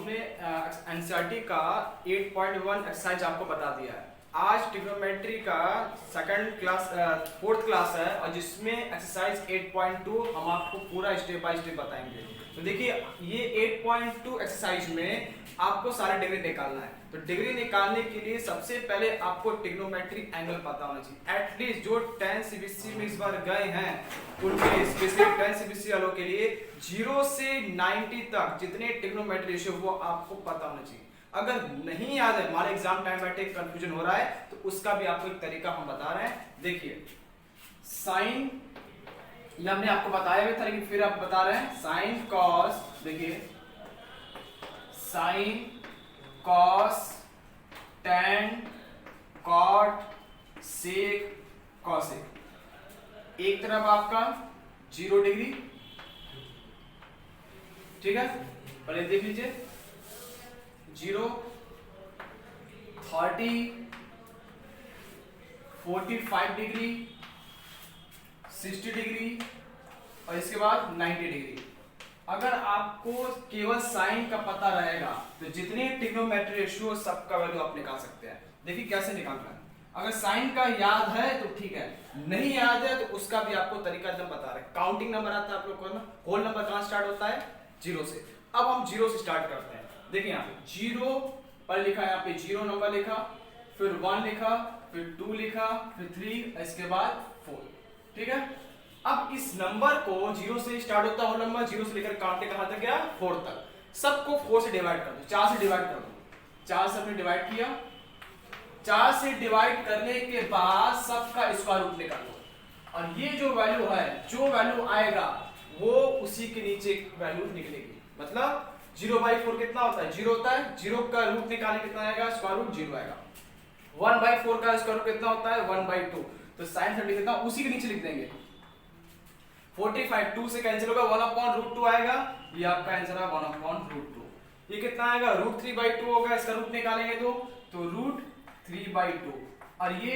हमने एनसीईआरटी का 8.1 एक्सरसाइज आपको बता दिया है। आज ट्रिग्नोमेट्री का फोर्थ क्लास है और जिसमें एक्सरसाइज 8.2 हम आपको पूरा स्टेप बाय स्टेप बताएंगे। तो देखिए ये 8.2 एक्सरसाइज में आपको सारे डिग्री निकालना है। तो डिग्री निकालने के लिए सबसे पहले आपको ट्रिग्नोमेट्रिक एंगल पता होना चाहिए। एटलीस्ट जो 10 सीबीएसई में इस बार गए हैं उनके लिए, स्पेसिफिक 10 सीबीएसई वालों के लिए 0 से 90 तक जितने ट्रिग्नोमेट्री रेशियो वो आपको पता होना चाहिए। अगर नहीं याद है, हमारे एग्जाम टाइम बैठे कंफ्यूजन हो रहा है, तो उसका भी आपको एक तरीका हम बता रहे हैं। देखिए साइन, ये हमने आपको बताया हुआ था लेकिन फिर आप बता रहे हैं, साइन कॉस, देखिए sine cos tan cot sec cosec. एक तरफ आपका 0 डिग्री, ठीक है, और ये देख लीजिए 0, 30, 45 डिग्री, 60 डिग्री और इसके बाद 90 डिग्री। अगर आपको केवल साइन का पता रहेगा तो जितने ट्रिग्नोमेट्री रेशियो सबका वैल्यू आप निकाल सकते हैं। देखिए कैसे निकालना है। अगर साइन का याद है तो ठीक है, नहीं याद है तो उसका भी आपको तरीका एकदम बता रहे हैं। काउंटिंग नंबर आता है आप लोग को ना, होल नंबर कहां स्टार्ट होता है? 0 से। अब हम 0 से स्टार्ट करते हैं। देखिए यहाँ पे 0 पर लिखा, यहाँ पे 0 नंबर लिखा, फिर 1 लिखा, फिर 2 लिखा, फिर 3, इसके बाद 4, ठीक है। अब इस नंबर को 0 से स्टार्ट होता है, नंबर 0 से लेकर काउंटिंग कहां तक गया? 4 तक। सबको 4 से डिवाइड कर दो, 4 से डिवाइड कर दो। 4 से हमने डिवाइड किया, 4 से डिवाइड करने के बाद सबका स्क्वायर रूट निकालो और ये जो वैल्यू है, जो वैल्यू आएगा वो उसी के नीचे वैल्यू निकलेगी। मतलब 0/4 कितना होता है? 0 होता है। 0 का रूट निकालने कितना आएगा? स्क्वायर रूट 0 आएगा। 1/4 का स्क्वायर रूट कितना होता है? 1/2। तो sin 30 कितना, उसी के नीचे लिख देंगे। 45 2 से कैंसिल होगा, 1/√2 आएगा। ये आपका आंसर है 1/√2। ये कितना आएगा? √3/2 होगा। इसका रूट निकालेंगे तो √3/2 और ये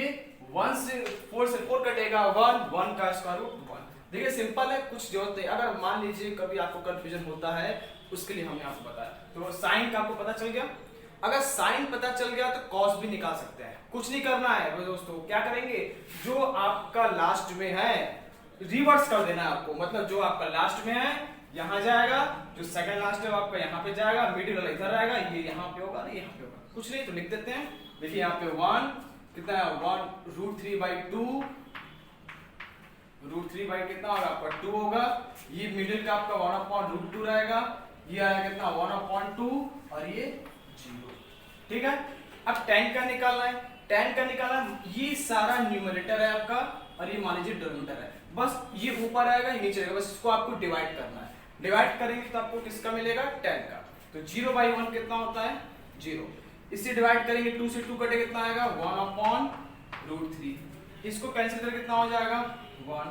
1 से 4 से 4 कटेगा, 1 का स्क्वायर रूट 1। देखिए सिंपल है, कुछ जरूरत नहीं। अगर मान लीजिए कभी आपको कंफ्यूजन होता है उसके लिए हमने आपको बताया। तो साइन का आपको पता चल गया। अगर साइन पता चल गया तो कॉस भी निकाल सकते हैं। कुछ नहीं करना है दोस्तों, क्या करेंगे, जो आपका लास्ट में है रिवर्स कर देना है आपको। मतलब जो आपका लास्ट में है यहां जाएगा, जो सेकंड लास्ट है वो आपका यहां पे जाएगा, मिडिल वाला इधर आएगा, ये यहां पे होगा, यहां पे होगा। कुछ नहीं तो लिख देते हैं। देखिए यहां पे 1 कितना है? 1√3/2, √3 कितना होगा आपका? 2 होगा। ये मिडिल का आपका 1/√2 रहेगा। ये आया कितना? 1/2 और ये 0, ठीक है। अब 10 का निकालना है। 10 का निकालना, ये सारा न्यूमरेटर है आपका और ये मान लीजिए डिनोमिनेटर है। बस ये ऊपर आएगा, ये नीचे आएगा, बस इसको आपको डिवाइड करना है। डिवाइड करेंगे तो आपको किसका मिलेगा? 10 का। तो 0/1 कितना होता है? 0। इससे डिवाइड करेंगे, 2 से 2 कटे कितना आएगा? 1/√3। इसको कैंसिल करके कितना हो जाएगा? 1।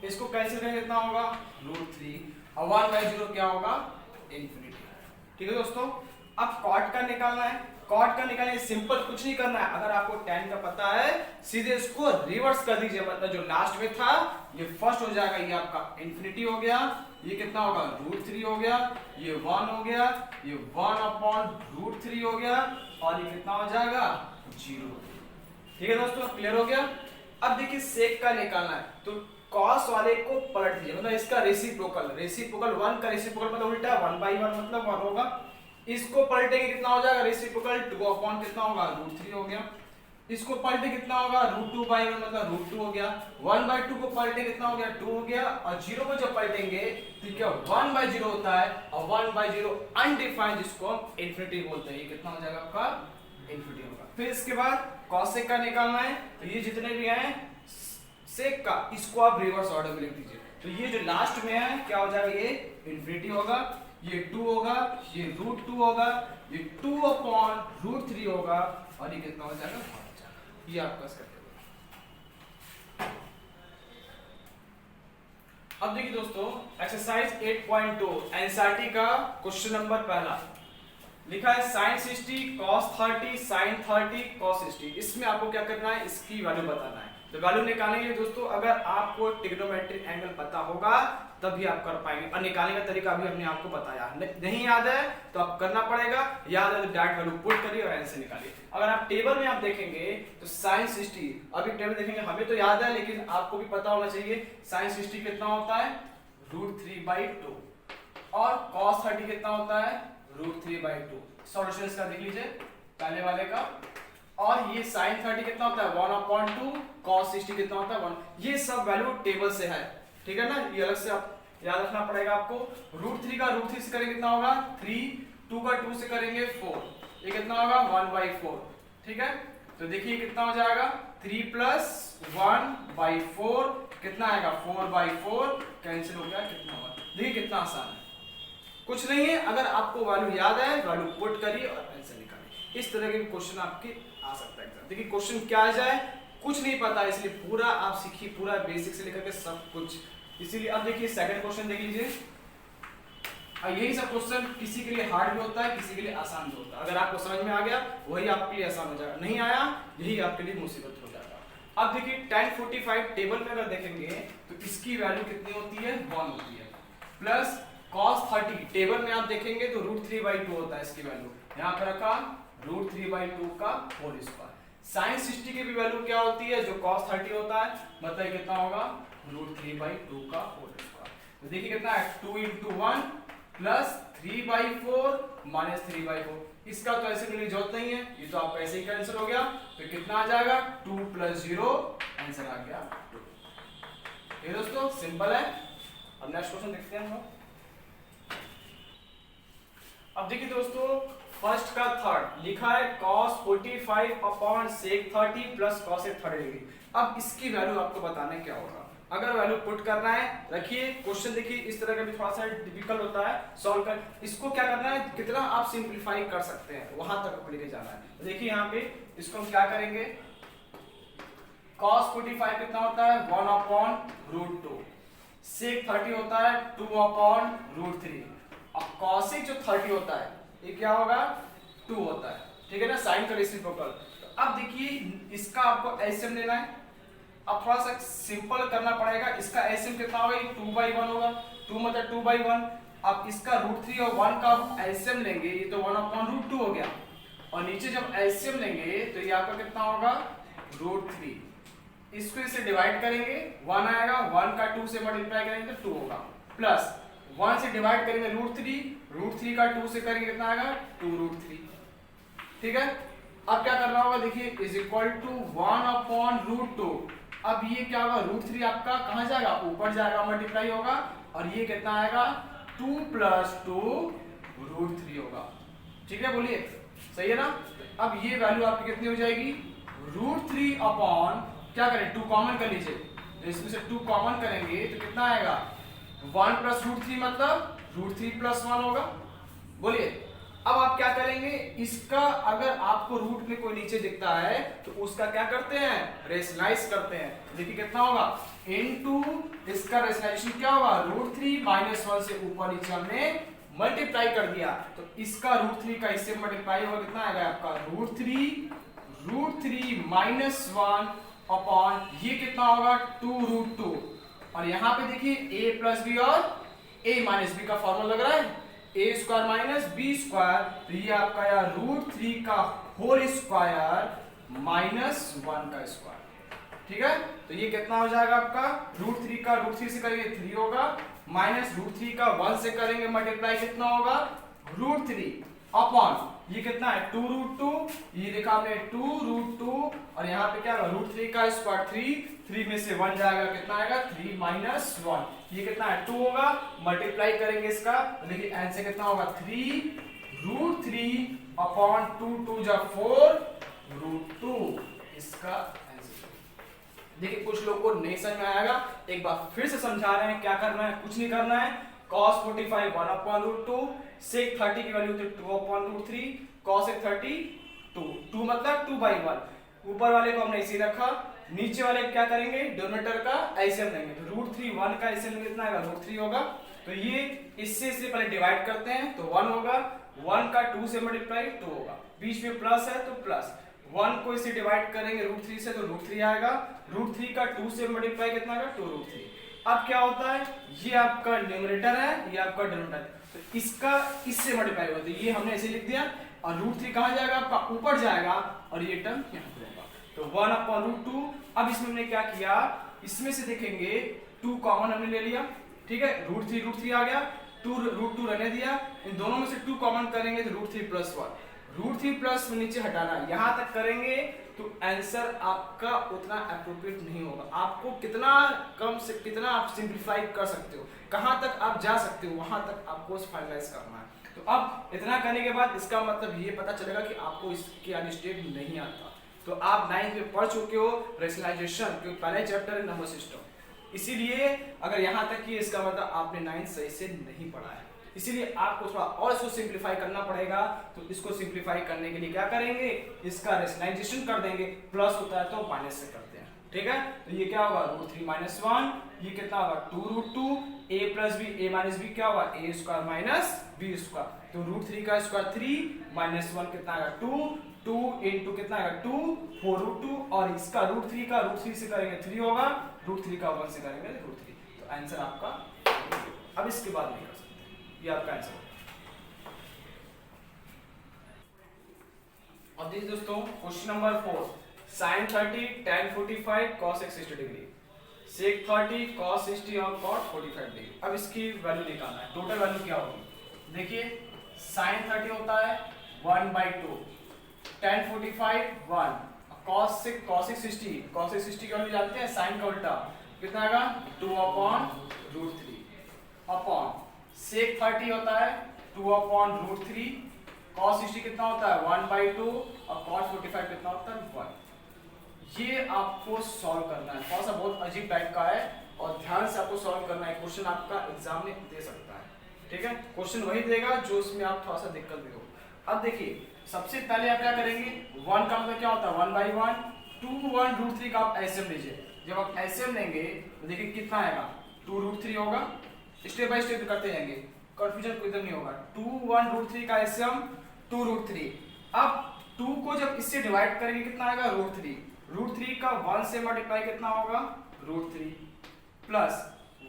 इसको कैंसिल करके कितना होगा? √3 और 1/0 क्या होगा? इन्फिनिटी। ठीक है दोस्तों। अब कॉट का निकालना है। कॉट का निकालने सिंपल, कुछ नहीं करना है। अगर आपको 10 का पता है सीधे इसको रिवर्स कर दीजिए। मतलब जो लास्ट में था ये फर्स्ट हो जाएगा, ये आपका इन्फिनिटी हो गया। ये कितना होगा? √3 हो गया। ये 1 हो गया, ये 1/√3 हो गया और ये कितना हो जाएगा? 0। ठीक है दोस्तों, क्लियर हो गया। अब देखिए सेक का निकालना है। तो कॉस वाले को पलट दीजिए, मतलब इसका रेसिप्रोकल 1 का रेसिप्रोकल मतलब उल्टा 1/1 मतलब 1 होगा। इसको पलटेंगे कितना हो जाएगा? रेसिप्रोकल 2 कितना होगा? √3 हो गया। इसको पलटे कितना होगा? √2/1 मतलब √2 हो गया। 1/2 को पलटे कितना हो गया? 2 हो गया। और 0 को जब पलटेंगे तो क्या 1/0 होता है और 1/0 अनडिफाइंड, जिसको हम इन्फिनिटी बोलते हैं। ये कितना हो जाएगा आपका? इन्फिनिटी होगा। फिर इसके बाद कॉसेक का निकालना है। तो ये जितने भी हैं सेक का, इसको आप रिवर्स ऑर्डर में लिख दीजिए। तो ये जो लास्ट में है क्या हो जाएगा? ये इन्फिनिटी होगा, ये 2 होगा, ये √2 होगा, ये 2/√3 होगा और ये कितना हो जाएगा? 1 हो जाएगा। ये आपका इसका टेबल। अब देखिए दोस्तों एक्सरसाइज 8.2 एनसीईआरटी का क्वेश्चन नंबर पहला लिखा है sin 60 cos 30 sin 30 cos 60। इसमें आपको क्या करना है? इसकी वैल्यू बताना है। तो वैल्यू निकालेंगे दोस्तों। अगर आपको ट्रिग्नोमेट्रिक एंगल पता होगा तभी आप कर पाएंगे। और निकालने का तरीका भी हमने आपको बताया, नहीं याद है तो आप करना पड़ेगा, याद है तो डायरेक्ट वैल्यू पुट करिए और आंसर निकालिए। अगर आप टेबल में आप देखेंगे तो sin 60, अभी टेबल देखेंगे, हमें तो याद है लेकिन आपको भी पता होना चाहिए sin 60 कितना होता है √3/2 और cos 30 कितना होता है √3/2। सॉल्यूशन इसका देख लीजिए पहले वाले का, और ये sin 30 कितना होता है 1/2, cos 60 कितना होता है 1। ये सब वैल्यू टेबल से है, ठीक है ना, ये अलग से आप याद रखना पड़ेगा आपको। √3 का √3 से करेंगे कितना होगा 3, 2 का 2 से करेंगे 4, ये कितना होगा 1/4, ठीक है। तो देखिए कितना हो जाएगा 3 + 1/4 कितना आएगा 4/4, कैंसिल हो गया, कितना होगा। देखिए कितना आसान है, कुछ नहीं है। अगर आपको वैल्यू याद है वैल्यू पुट करिए और आंसर निकालिए। इस तरह के क्वेश्चन आपके आ सकता है एग्जाम। देखिए क्वेश्चन क्या आ जाए कुछ नहीं पता, इसलिए पूरा आप सीखिए, पूरा बेसिक से लेकर के सब कुछ। इसीलिए अब देखिए सेकंड क्वेश्चन देख लीजिए। यही सब क्वेश्चन किसी के लिए हार्ड भी होता है, किसी के लिए आसान भी होता है। अगर आपको समझ में आ गया वही आपके लिए आसान हो जाएगा, नहीं आया यही आपके लिए मुसीबत हो जाएगा। अब देखिए tan 45 टेबल में अगर देखेंगे तो इसकी वैल्यू कितनी होती है 1 होती है, प्लस cos 30 टेबल में आप देखेंगे तो √3/2 होता है इसकी वैल्यू, यहाँ पर रखा √3/2 का होल स्क्वायर। sin 60 की भी वैल्यू क्या होती है जो cos 30 होता है, मतलब कितना होगा √3/2 का होल स्क्वायर। तो देखिए कितना है 2 × 1 प्लस 3/4 माइनस 3/4, इसका तो ऐसे करने की जरूरत नहीं है, ये तो आपका ऐसे ही कैंसिल हो गया। तो कितना आ जाएगा 2 + 0, आंसर आ गया 2। ये दोस्तों सिंपल है। अब नेक्स्ट क्वेश्चन देखते हैं हम लोग। अब देखिए दोस्तों फर्स्ट का थर्ड लिखा है cos 45/sec 30 प्लस cos 30°। अब इसकी वैल्यू आपको बताना है क्या होगा। अगर वैल्यू पुट करना है रखिए, क्वेश्चन देखिए इस तरह का भी थोड़ा सा डिफिकल्ट होता है सॉल्व कर, इसको क्या करना है कितना आप सिंपलीफाई कर सकते हैं वहां तक आपको लेके जाना है। देखिए यहाँ पे इसको हम क्या करेंगे, cos 45 कितना होता है 1/√2, sec 30 होता है 2/√3, और cosec जो 30 होता है ये क्या होगा 2 होता है, ठीक है ना, साइन का रेसिप्रोकल। तो अब देखिए इसका आपको एलसीएम लेना है, अब थोड़ा सा सिंपल करना पड़ेगा। इसका एलसीएम कितना होगा 2/1 होगा, 2 मतलब 2/1। अब इसका √3 और 1 का एलसीएम लेंगे, ये तो 1/√2 हो गया, और नीचे जब एलसीएम लेंगे तो ये आपका कितना होगा √3। इसको इसे डिवाइड करेंगे 1 आएगा, 1 का 2 से मल्टीप्लाई करेंगे तो 2 होगा, प्लस 1 से डिवाइड करेंगे √3 का 2 से करेंगे कितना आएगा 2√3, ठीक है। अब क्या करना होगा देखिए इज इक्वल टू 1/√2। अब ये क्या होगा √3 आपका कहां जाएगा ऊपर जाएगा, मल्टीप्लाई होगा, और ये कितना आएगा 2 + 2√3 होगा, ठीक है, बोलिए सही है ना। अब ये वैल्यू आपकी कितनी हो जाएगी √3 क्या करें 2 कॉमन कर लीजिए, तो इसमें से 2 कॉमन करेंगे तो कितना आएगा 1 + √3 मतलब √3 + 1 होगा, बोलिए। अब आप क्या करेंगे, इसका अगर आपको रूट में कोई नीचे दिखता है तो उसका क्या करते हैं रेशनलाइज करते हैं। देखिए कितना होगा इनटू इसका रेशनलाइजेशन क्या होगा √3 - 1 से ऊपर नीचे हमने मल्टीप्लाई कर दिया, तो इसका √3 का इससे मल्टीप्लाई होगा, कितना आएगा आपका √3 - 1 अपॉन ये कितना होगा 2√2, और यहाँ पे देखिए a + b और a - b का फॉर्मूला लग रहा है a² - b², तो ये आपका यार √3 का होल स्क्वायर -1 का स्क्वायर, ठीक है। तो ये कितना हो जाएगा आपका √3 का √3 से करेंगे 3 होगा, माइनस √3 का 1 से करेंगे मल्टीप्लाई कितना होगा √3 अपॉन ये कितना है 2√2, ये देखा आपने 2√2, और यहाँ पे क्या होगा √3 का स्क्वायर 3 में से 1 जाएगा, कितना आएगा 3 - 1, ये कितना है 2 होगा, मल्टीप्लाई करेंगे इसका, तो देखिए आंसर कितना होगा 3√3 अपॉन 2 = 4√2, इसका आंसर। देखिए कुछ लोग को नहीं समझ में आएगा, एक बार फिर से समझा रहे हैं क्या करना है, कुछ नहीं करना है। cos 45 1/√2, sec 30 की वैल्यू होती है 2/√3, cos 30 2 मतलब 2/1, ऊपर वाले को हमने इसी रखा, नीचे वाले क्या करेंगे डिनोमिनेटर का एलसीएम लेंगे, तो √3 1 का एलसीएम कितना आएगा √3 होगा, तो ये इससे पहले डिवाइड करते हैं तो 1 होगा, 1 का 2 से मल्टीप्लाई 2 होगा, बीच में प्लस है तो प्लस, 1 को इसे डिवाइड करेंगे √3 से तो √3 आएगा, √3 का 2 से मल्टीप्लाई कितना आएगा 2√3, अब क्या होता है, ये आपका न्यूमरेटर है, ये आपका डिनोमिनेटर है, तो इसका इससे मल्टीप्लाई होता है, ये हमने ऐसे लिख दिया, और √3 कहाँ जाएगा आपका, ऊपर जाएगा, और ये टर्म यहाँ पे होगा, तो 1/√2। अब इसमें हमने क्या किया, इसमें से देखेंगे 2 कॉमन हमने ले लिया, ठीक है, √3 आ गया, √2 रहने दिया, इन दोनों में से 2 कॉमन करेंगे तो √3 + 1, √3 प्लस नीचे हटाना, यहां तक करेंगे तो आंसर आपका उतना अप्रोप्रिएट नहीं होगा। आपको कितना कम से कितना आप सिंप्लीफाई कर सकते हो, कहां तक आप जा सकते हो, वहां तक आपको फाइनलाइज करना है। तो अब इतना करने के बाद इसका मतलब ये पता चलेगा कि आपको इसके आगे स्टेप नहीं आता। तो आप 9th में पढ़ चुके हो रेशनलाइजेशन, क्योंकि पहले चैप्टर है नंबर सिस्टम, इसीलिए अगर यहाँ तक कि इसका मतलब आपने 9th सही से नहीं पढ़ा है, इसीलिए आपको थोड़ा और इसको सिंप्लीफाई करना पड़ेगा। तो इसको सिंप्लीफाई करने के लिए क्या करेंगे, इसका रेशनलाइजेशन कर देंगे, प्लस होता है तो माइनस से करते हैं, ठीक है। तो ये क्या होगा √3 - 1, ये कितना होगा 2√2, a + b, a - b क्या होगा a² - b², तो √3 का स्क्वायर 3 -1 कितना आएगा 2, 2 × कितना आएगा 2, 4√2, और इसका √3 का √3 से करेंगे 3 होगा, √3 का 1 से करेंगे √3, तो आंसर आपका। अब इसके बाद नहीं कर सकते, ये आपका आंसर होगा। अब देखिए दोस्तों question number 4, sin 30 tan 45 cos 60 degree, sec 30 cos 60 और cot 45 डिग्री। अब इसकी वैल्यू निकालना है, टोटल वैल्यू क्या होगी, देखिए sin 30 होता है 1/2, tan 45 1, cos 60 की वैल्यू जानते हैं, sin का उल्टा कितना आएगा 2/√3 अपॉन sec 30 होता है 2/√3, cos 60 कितना होता है 1/2, और cot 45 कितना होता है 1। ये आपको सॉल्व करना है, थोड़ा सा बहुत अजीब टाइप का है, और ध्यान से आपको सॉल्व करना है, क्वेश्चन आपका एग्जाम में दे सकता है, ठीक है, क्वेश्चन वही देगा जो उसमें आप थोड़ा सा दिक्कत भी हो। अब देखिए सबसे पहले आप क्या करेंगे, 1 का मतलब क्या होता है 1/1, 2/√3 का आप एलसीएम लीजिए, जब आप एलसीएम लेंगे तो देखिए कितना आएगा 2√3 होगा, स्टेप बाय स्टेप करते जाएंगे, कंफ्यूजन कोई नहीं होगा। 2/√3 का एलसीएम 2√3, अब 2 को जब इससे डिवाइड करेंगे कितना आएगा √3, √3 का 1 से मल्टीप्लाई कितना होगा √3, प्लस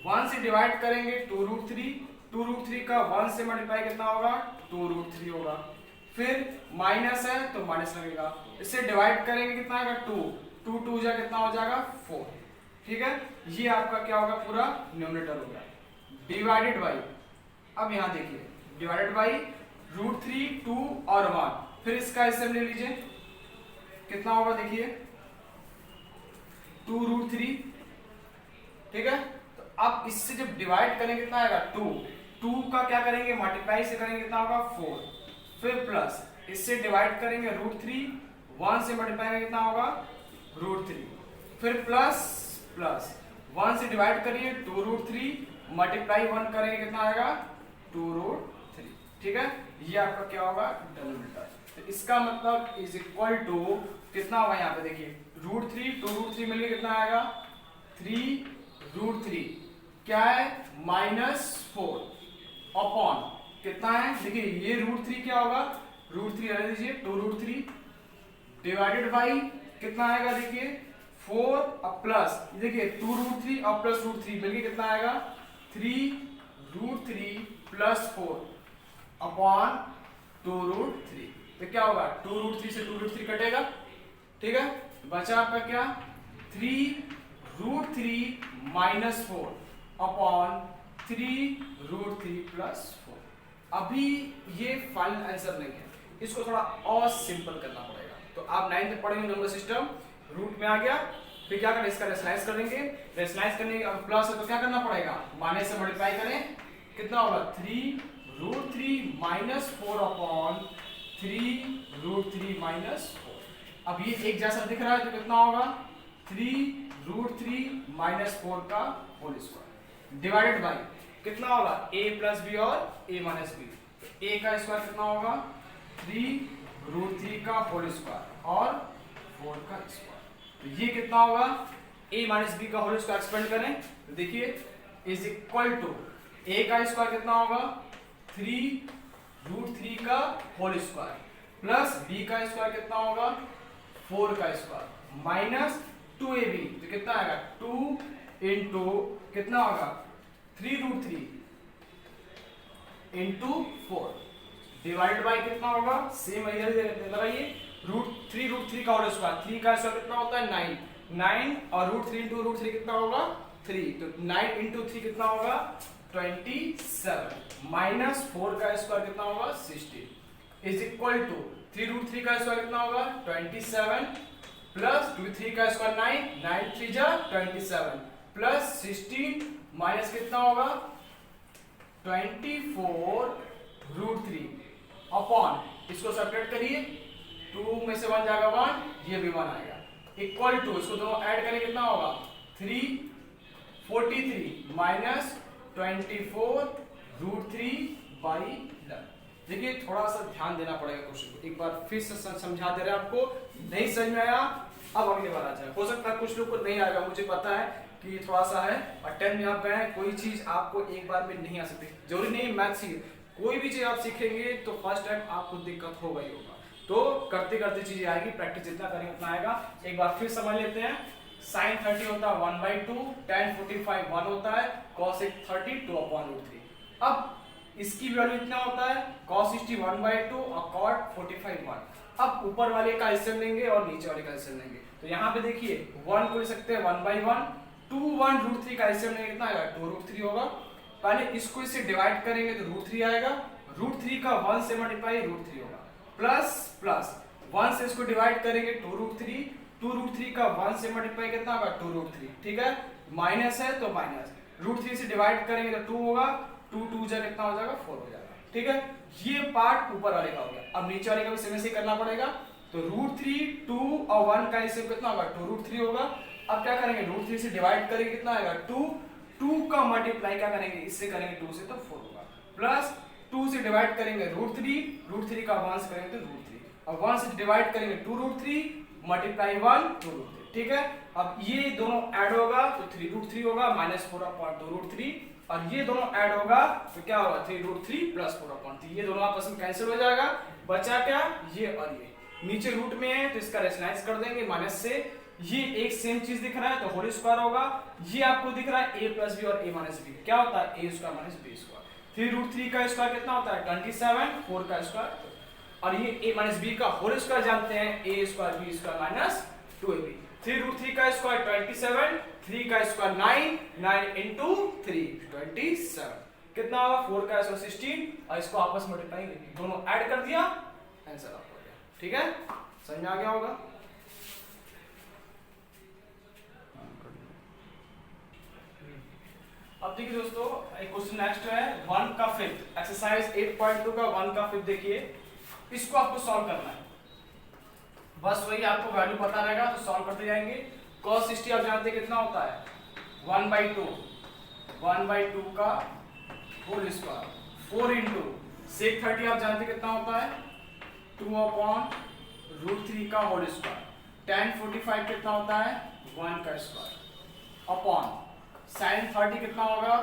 1 से डिवाइड करेंगे 2√3, 2√3 का 1 से मल्टीप्लाई कितना होगा 2√3 होगा, फिर माइनस है तो माइनस लगेगा, इससे डिवाइड करेंगे कितना आएगा 2, 2 2 जा कितना हो जाएगा 4, ठीक है, ये आपका क्या होगा पूरा न्यूमरेटर हो गया, डिवाइडेड बाई, अब यहां देखिए डिवाइडेड बाई √3 2 और 1, फिर इसका एलसीएम ले लीजिए कितना होगा देखिए 2√3, ठीक है, तो अब इससे जब डिवाइड करेंगे कितना आएगा 2, 2 का क्या करेंगे मल्टीप्लाई से करेंगे कितना होगा 4, फिर प्लस इससे डिवाइड करेंगे √3, 1 से मल्टीप्लाई करेंगे कितना होगा √3, फिर प्लस प्लस 1 से डिवाइड करिए 2√3, मल्टीप्लाई 1 करेंगे कितना आएगा 2√3, ठीक है, ये आपका क्या होगा डिनोमिनेटर। तो इसका मतलब इज इक्वल टू कितना होगा यहाँ पे देखिए √3 2√3 मिलके कितना आएगा 3√3, क्या है -4 अपॉन कितना है देखिए ये √3 क्या होगा √3 रहने दीजिए 2√3 डिवाइडेड बाई कितना आएगा देखिए 4 और प्लस देखिए 2√3 और प्लस √3 मिलके कितना आएगा 3√3 + 4 अपॉन 2√3, तो क्या होगा 2√3 से 2√3 कटेगा, ठीक है, बचा आपका क्या 3√3 - 4 अपॉन 3√3 + 4। अभी ये फाइनल आंसर नहीं है, इसको थोड़ा और सिंपल करना पड़ेगा। तो आप 9th में पढ़ेंगे नंबर सिस्टम, रूट में आ गया, फिर क्या करें इसका रेशनलाइज कर देंगे, रेशनलाइज करने के प्लस है तो क्या करना पड़ेगा माइनस से मल्टीप्लाई करें, कितना होगा 3√3 - 4 अपॉन 3√3 - 4। अब ये एक जैसा दिख रहा है तो कितना होगा 3√3 - 4 का होल स्क्वायर डिवाइडेड बाई कितना होगा a + b और a - b, तो a का स्क्वायर कितना होगा 3√3 का होल स्क्वायर और 4 का स्क्वायर, तो ये कितना होगा a - b का होल स्क्वायर एक्सपेंड करें तो देखिए इज इक्वल टू a का स्क्वायर कितना होगा 3√3 का होल स्क्वायर प्लस b का स्क्वायर कितना होगा 4 का स्क्वायर माइनस 2ab, तो कितना आएगा 2 इंटू कितना होगा 3√3 इंटू 4 डिवाइड बाई कितना होगा सेम इधर लगाइए √3 का होल स्क्वायर 3 का स्क्वायर कितना होता है 9 और √3 इंटू √3 कितना होगा 3 तो 9 इंटू 3 कितना होगा 27 माइनस 4 का स्क्वायर कितना होगा 16 इज इक्वल टू 3√3 का स्क्वायर कितना होगा 27 प्लस 3 का स्क्वायर 9 3 जा 27 प्लस 16 माइनस कितना होगा 24√3 अपॉन इसको सब्ट्रैक्ट करिए 2 में से 1 जाएगा 1 ये भी 1 आएगा इक्वल टू इसको दोनों ऐड करें कितना होगा 343 माइनस 24√3 बाई 11। देखिए थोड़ा सा ध्यान देना पड़ेगा क्वेश्चन को, एक बार फिर से समझा दे रहे हैं आपको, नहीं समझ में आया अब अगली बार आ जाए। हो सकता है कुछ लोग को नहीं आएगा, मुझे पता है कि थोड़ा सा है और 10 में आप गए हैं, कोई चीज आपको एक बार में नहीं आ सकती, जरूरी नहीं मैथ सीख, कोई भी चीज आप सीखेंगे तो फर्स्ट टाइम आपको दिक्कत होगा ही होगा, तो करते करते चीजें आएगी, प्रैक्टिस जितना करेंगे उतना आएगा। एक बार फिर समझ लेते हैं, sin 30 होता है 1/2, tan 45 1 होता है, cos 30 2/√3। अब इसकी वैल्यू इतना होता है cos 60 1/2 और cot 45 1। अब ऊपर वाले का एलसीएम लेंगे और नीचे वाले का एलसीएम लेंगे, तो यहाँ पे देखिए 1 को ले सकते हैं 1/1, 2 1√3 का एलसीएम लेंगे कितना आएगा 2√3 होगा। पहले इसको इससे डिवाइड करेंगे तो √3 आएगा, √3 का 1 से मल्टीप्लाई √3 होगा, प्लस प्लस 1 से इसको डिवाइड करेंगे 2√3, 2√3 का 1 से मल्टीप्लाई कितना होगा 2√3, ठीक है, माइनस है तो माइनस, √3 से डिवाइड करेंगे तो 2 होगा, 2 2 जा कितना हो जाएगा 4 हो जाएगा, ठीक है। ये पार्ट ऊपर वाले का हो गया, अब नीचे वाले का भी सेम ऐसे करना पड़ेगा, तो √3 2 और 1 का एलसीएम कितना होगा 2√3 होगा। अब क्या करेंगे √3 से डिवाइड करेंगे कितना आएगा 2, 2 का मल्टीप्लाई क्या करेंगे इससे करेंगे 2 से तो 4 होगा, प्लस 2 से डिवाइड करेंगे √3 का 1 से करेंगे तो √3 और 1 से डिवाइड करेंगे 2√3 मल्टीप्लाई 1 2√3, ठीक है। अब ये दोनों ऐड होगा तो 3√3 होगा माइनस 4/2√3 और ये दोनों ऐड होगा तो क्या होगा 3√3 प्लस 4/3, ये दोनों आपस में कैंसिल हो जाएगा, बचा क्या ये और ये, नीचे रूट में है तो इसका रेशनलाइज कर देंगे माइनस से, ये एक सेम चीज दिख रहा है तो होल स्क्वायर होगा, ये आपको दिख रहा है a प्लस बी और a माइनस बी, क्या होता है a square minus b square, 3√3 का स्क्वायर कितना होता है 27, 4 का स्क्वायर और ये a माइनस b का होल स्क्वायर जानते हैं a square b square minus 2ab, 3√3 का स्क्वायर 27, 3 का स्क्वायर 9 इंटू 3 27 कितना होगा 4 का स्क्वायर 16 और इसको आपस में मल्टीप्लाई दोनों ऐड कर दिया आंसर आपको हो गया, ठीक है, समझ में आ गया होगा। अब देखिए दोस्तों एक क्वेश्चन नेक्स्ट है 1 का 5th एक्सरसाइज 8.2 का 1 का 5th देखिए, इसको आपको सॉल्व करना है, बस वही आपको वैल्यू पता रहेगा तो सॉल्व करते जाएंगे। cos 60 आप जानते हैं कितना होता है 1/2 का होल स्क्वायर, 4 इंटू sec 30 आप जानते हैं कितना होता है 2/√3 का होल स्क्वायर, tan 45 कितना होता है 1 का स्क्वायर अपॉन sin 30 कितना होगा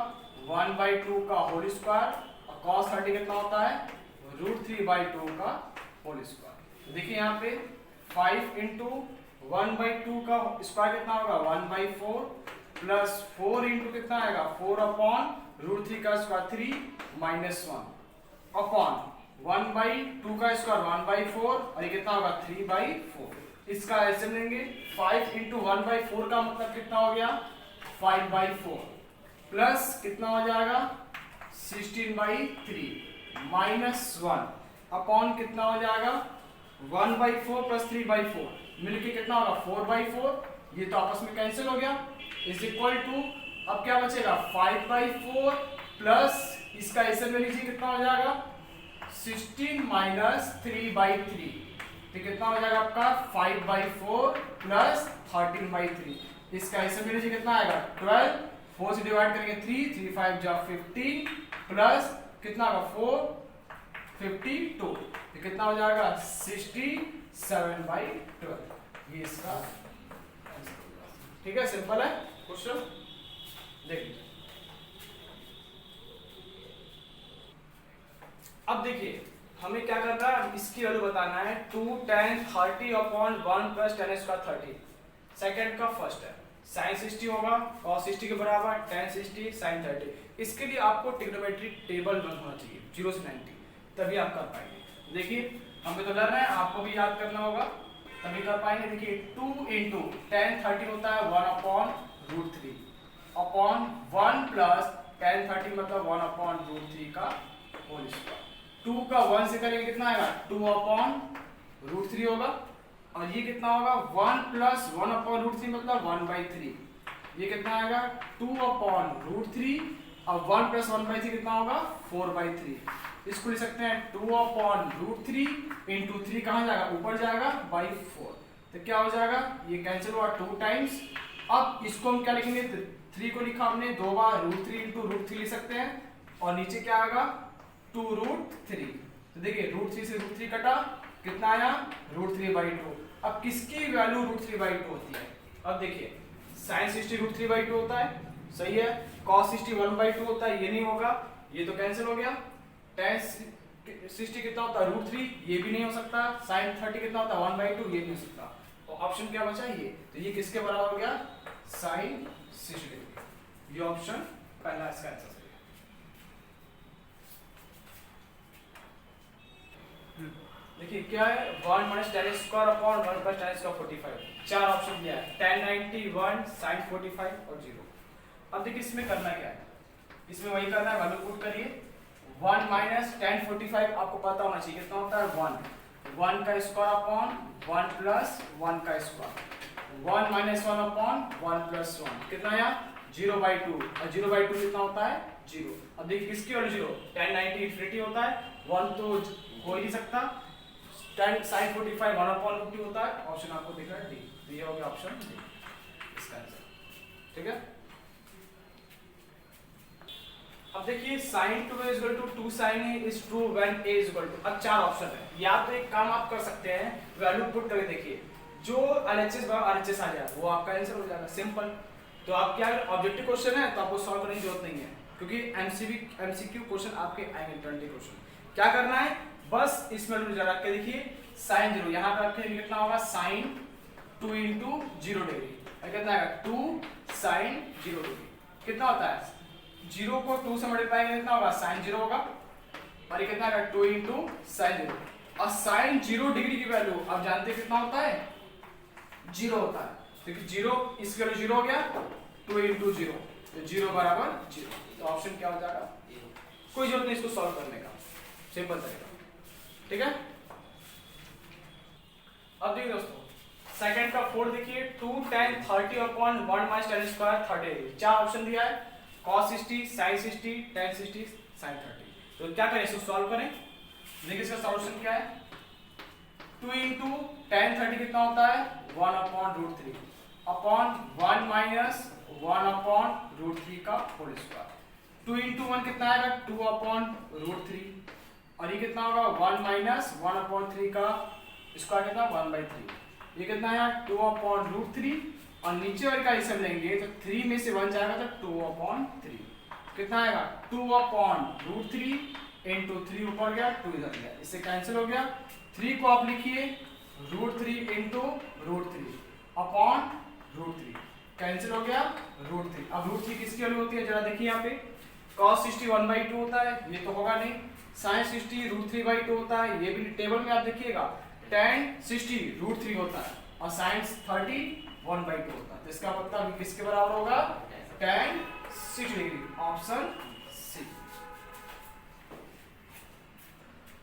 1/2 का होल स्क्वायर और cos 30 कितना होता है √3/2 का होल स्क्वायर। देखिए यहाँ पे 5 इंटू 1/2 का स्क्वायर कितना होगा 1/4 प्लस 4 इंटू कितना आएगा 4/√3 का स्क्वायर 3 माइनस 1 अपॉन 1/2 का स्क्वायर 1/4 और ये कितना होगा 3/4, इसका एलसीएम लेंगे 5 इंटू 1/4 का मतलब कितना हो गया 5/4 प्लस कितना हो जाएगा 16/3 माइनस 1 अपॉन कितना हो जाएगा 1/4 प्लस 3/4 मिलके कितना होगा 4/4, ये तो आपस में कैंसिल हो गया, इज इक्वल टू अब क्या बचेगा 5/4 प्लस इसका एलसीएम ले लीजिए कितना हो जाएगा 16 माइनस 3/3, तो कितना हो जाएगा आपका 5/4 प्लस 13/3, इसका एलसीएम ले लीजिए कितना आएगा 12, 4 से डिवाइड करेंगे 3 3 5 जा 15 प्लस कितना होगा 4 52, तो कितना हो जाएगा 67/12, ये इसका आंसर होगा, ठीक है, सिंपल है क्वेश्चन। देखिए अब देखिए हमें क्या करना है, इसकी वैल्यू बताना है 2 tan 30 upon 1 plus tan square 30, second का फर्स्ट है, साइन 60 होगा cos 60 के बराबर tan 60 sin 30। इसके लिए आपको ट्रिग्नोमेट्रिक टेबल बन होना चाहिए 0 से 90, तभी आप कर पाएंगे। देखिए हम तो डर रहे हैं, आपको भी याद करना होगा तभी कर पाएंगे। देखिए 2 इंटू tan 30 होता है 1/√3 अपॉन 1 प्लस tan 30 मतलब 1/√3 का होल स्क्वायर। 2 का 1 से करेंगे कितना आएगा 2/√3 होगा, और ये कितना होगा 1 प्लस 1/√3 मतलब 1/3। ये कितना आएगा 2/√3 और 1 प्लस 1/3 कितना होगा 4/3। इसको लिख सकते हैं 2/√3 इंटू 3 कहाँ जाएगा ऊपर जाएगा बाई 4, तो क्या हो जाएगा ये कैंसिल हुआ 2 टाइम्स। अब इसको हम क्या लिखेंगे 3 को लिखा हमने 2 बार √3 इंटू √3 लिख सकते हैं, और नीचे क्या आएगा 2√3। तो देखिए √3 से √3 कटा कितना आया √3/2। अब किसकी वैल्यू √3/2 होती है, अब देखिए sin 60 √3/2 होता है, सही है। cos 60 1/2 होता है, ये नहीं होगा, ये तो कैंसिल हो गया। tan 60 कितना होता है √3, ये भी नहीं हो सकता। sin 30 कितना होता है 1/2, ये नहीं हो सकता। तो ऑप्शन क्या बचा ये, तो ये किसके बराबर हो गया sin 60 डिग्री। ये ऑप्शन पहला इसका आंसर है। देखिए क्या है 1 minus tan square upon 1 plus tan square 45, चार ऑप्शन दिया है tan 90 1 sin 45 और 0। अब देखिए इसमें करना क्या है, इसमें वही करना है, वैल्यू पुट करिए। 1 माइनस tan 45 आपको पता होना चाहिए कितना होता है 1 का स्क्वायर अपॉन 1 प्लस 1 का स्क्वायर, 1 माइनस 1 अपॉन 1 प्लस 1 कितना आया 0/2, और 0/2 कितना होता है 0। अब देखिए किसकी वैल्यू 0, tan 90 इनफिनिटी होता है, 1 तो हो ही नहीं सकता, tan sin 45 1/2 होता है। ऑप्शन आपको दिख रहा है डी, तो ये हो गया ऑप्शन डी इसका आंसर, ठीक है। अब देखिए sin 2a = 2 sin a is true when a = अब चार ऑप्शन है, या तो एक काम आप कर सकते हैं वैल्यू पुट करके देखिए, जो LHS RHS आ जाए वो आपका आंसर हो जाएगा, सिंपल। तो आप क्या ऑब्जेक्टिव क्वेश्चन है तो आपको सॉल्व करने की जरूरत नहीं है, क्योंकि MCQ क्वेश्चन आपके आएंगे 20 क्वेश्चन। क्या करना है बस इसमें रख के देखिए sin 0 यहाँ पे रखेंगे कितना होगा sin 2 इंटू 0 डिग्री, कितना आएगा 2 sin 0 डिग्री, कितना होता है 0 को 2 से मल्टीप्लाई करेंगे कितना होगा sin 0 होगा, और ये कितना आएगा 2 इंटू sin 0। और sin 0 डिग्री की वैल्यू आप जानते हैं कितना होता है 0 होता है, क्योंकि 0 इसकी वैल्यू 0 हो गया 2 इंटू 0, तो 0 बराबर 0। तो ऑप्शन क्या हो जाएगा, कोई जरूरत नहीं इसको सॉल्व करने का, सिंपल तरीका, ठीक है। अब देखिए दोस्तों सेकंड का 4 देखिए 2 tan 30 upon 1 minus tan square 30, चार ऑप्शन दिया है cos 60 sin 60 tan 60 sin 30। तो क्या करें इसको सॉल्व करें, देखिए इसका सॉल्यूशन क्या है 2 इंटू tan 30 कितना होता है 1/√3 अपॉन 1 माइनस 1/√3 का होल स्क्वायर। 2 इंटू 1 कितना आएगा 2/√3, और ये कितना होगा 1 माइनस 1/3 का स्क्वायर कितना 1/3, ये कितना आया 2/√3, और नीचे वाले का हिस्सा लेंगे तो 3 में से 1 जाएगा तो 2/3 कितना आएगा 2/√3 इंटू 3 ऊपर गया 2 इधर गया, इससे कैंसिल हो गया। 3 को आप लिखिए √3 इंटू √3 अपॉन √3, कैंसिल हो गया √3। अब √3 किसकी वैल्यू होती है जरा देखिए यहाँ पे, cos 60 1/2 होता है, ये तो होगा नहीं। sin 60 √3/2 होता है, ये भी टेबल में आप देखिएगा। tan 60 √3 होता है, और sin 30 1/2 होता है, तो इसका मतलब किसके बराबर होगा tan 60 डिग्री, ऑप्शन सी।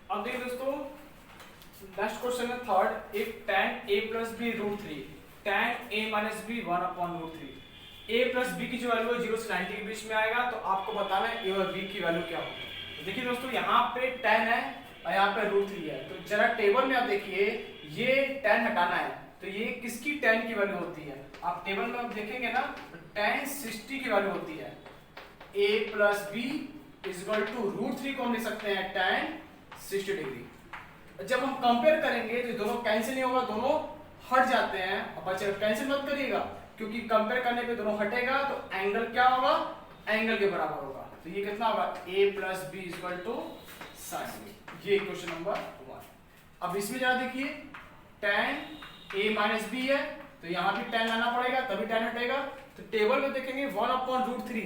अब देखिए दोस्तों नेक्स्ट क्वेश्चन है third, if tan a + b √3 tan a - b 1/√3, a + b की जो वैल्यू है 0 से 90 के बीच में आएगा, तो आपको बताना है a और b की वैल्यू क्या होगी। तो देखिए दोस्तों यहाँ पे tan है और यहाँ पे √3 है, तो जरा टेबल में आप देखिए ये tan हटाना है, तो ये किसकी tan की वैल्यू होती है, आप टेबल में आप देखेंगे ना tan 60 की वैल्यू होती है। a + b = √3 को हम लिख सकते हैं tan 60 डिग्री। जब हम कंपेयर करेंगे तो दोनों कैंसिल नहीं होगा, दोनों हट जाते हैं। अब बच्चे कैंसिल मत करिएगा, क्योंकि कंपेयर करने पे दोनों हटेगा तो एंगल क्या होगा एंगल के बराबर होगा, तो ये कितना होगा a + b = sin, ये क्वेश्चन नंबर 1। अब इसमें जरा देखिए tan a - b है तो यहाँ भी 10 लाना पड़ेगा तभी 10 हटेगा। तो टेबल में देखेंगे 1/√3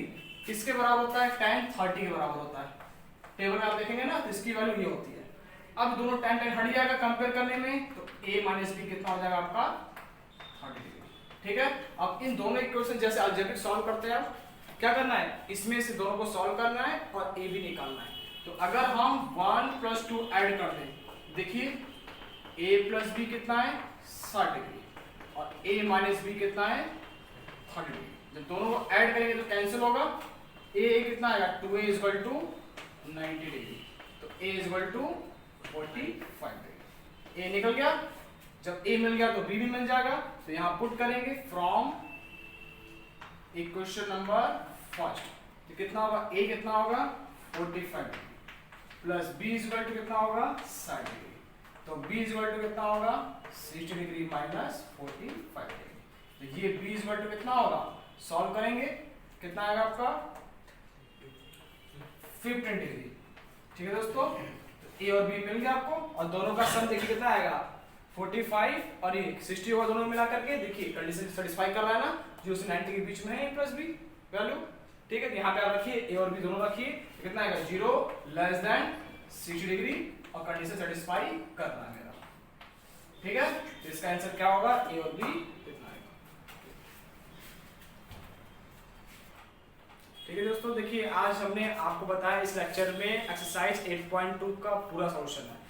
किसके बराबर होता है, tan 30 के बराबर होता है। टेबल में आप देखेंगे ना तो इसकी वैल्यू ये होती है। अब दोनों tan हट जाएगा कंपेयर करने में, तो a माइनस बी कितना हो जाएगा आपका 30 डिग्री। ठीक है, अब इन दोनों इक्वेशन जैसे अलजेब्रिक सॉल्व करते हैं, क्या करना है, इसमें से दोनों को सॉल्व करना है और a भी निकालना है। तो अगर हम 1 + 2 ऐड कर दें, देखिए a + b कितना है 60 डिग्री और a माइनस बी कितना है 30 डिग्री। जब दोनों को ऐड करेंगे तो कैंसिल होगा, a कितना आएगा 2a = 90 डिग्री, तो a = 45 डिग्री। a निकल गया, जब a मिल गया तो b भी मिल जाएगा। तो यहां पुट करेंगे फ्रॉम इक्वेशन नंबर फर्स्ट, तो कितना होगा, a कितना होगा 45 डिग्री प्लस b = कितना होगा 60 डिग्री, तो b = कितना होगा 60 डिग्री माइनस 45 डिग्री। तो ये b = कितना होगा, सॉल्व करेंगे कितना आएगा आपका 15 डिग्री। ठीक है दोस्तों, तो a और b मिल गया आपको और दोनों का सम देखिए कितना आएगा 45 और ये 60 होगा, दोनों मिला करके देखिए कंडीशन सेटिस्फाई कर रहा है ना, 0 से 90 के बीच में है a + b वैल्यू। ठीक है, तो यहाँ पे आप रखिए a और b दोनों रखिए, कितना आएगा 0 < 60 डिग्री और कंडीशन सेटिस्फाई कर रहा है मेरा। ठीक है, तो इसका आंसर क्या होगा, a और b कितना आएगा। ठीक है दोस्तों, देखिए आज हमने आपको बताया इस लेक्चर में एक्सरसाइज 8.2 का पूरा सॉल्यूशन है।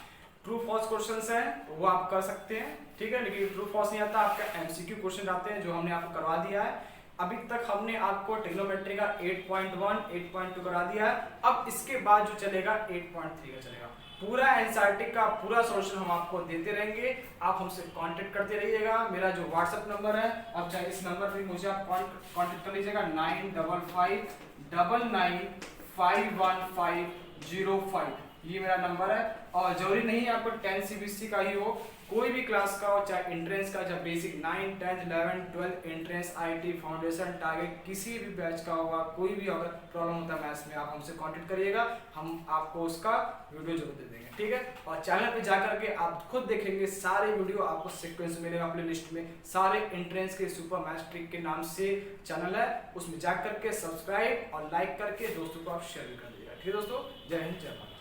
ट्रू फॉल्स क्वेश्चंस हैं वो आप कर सकते हैं। ठीक है, लेकिन ट्रू फॉल्स नहीं आता, आपका एमसीक्यू क्वेश्चन आते हैं जो हमने आपको करवा दिया है। अभी तक हमने आपको ट्रिग्नोमेट्री का 8.1 8.2 करा दिया है। अब इसके बाद जो चलेगा 8.3 का चलेगा। पूरा एनसीईआरटी का पूरा सॉल्यूशन हम आपको देते रहेंगे, आप हमसे कांटेक्ट करते रहिएगा। मेरा जो व्हाट्सएप नंबर है, आप चाहे इस नंबर पे मुझे आप कांटेक्ट कर लीजिएगा 9555995105, ये मेरा नंबर है। और जरूरी नहीं है आपको 10 सीबीएसई का ही हो, कोई भी क्लास का हो, चाहे एंट्रेंस का, चाहे basic 9 10 11 12 entrance IT foundation target किसी भी बैच का होगा, कोई भी अगर प्रॉब्लम होता है मैथ्स में, आप हमसे कांटेक्ट करिएगा, हम आपको उसका वीडियो जरूर दे देंगे। ठीक है, और चैनल पे जाकर के आप खुद देखेंगे सारे वीडियो आपको सीक्वेंस मिलेगा प्ले लिस्ट में, सारे एंट्रेंस के सुपर मैथ्स ट्रिक के नाम से चैनल है, उसमें जाकर के सब्सक्राइब और लाइक करके दोस्तों को आप शेयर भी कर दीजिएगा। ठीक है दोस्तों, जय हिंद जय भारत।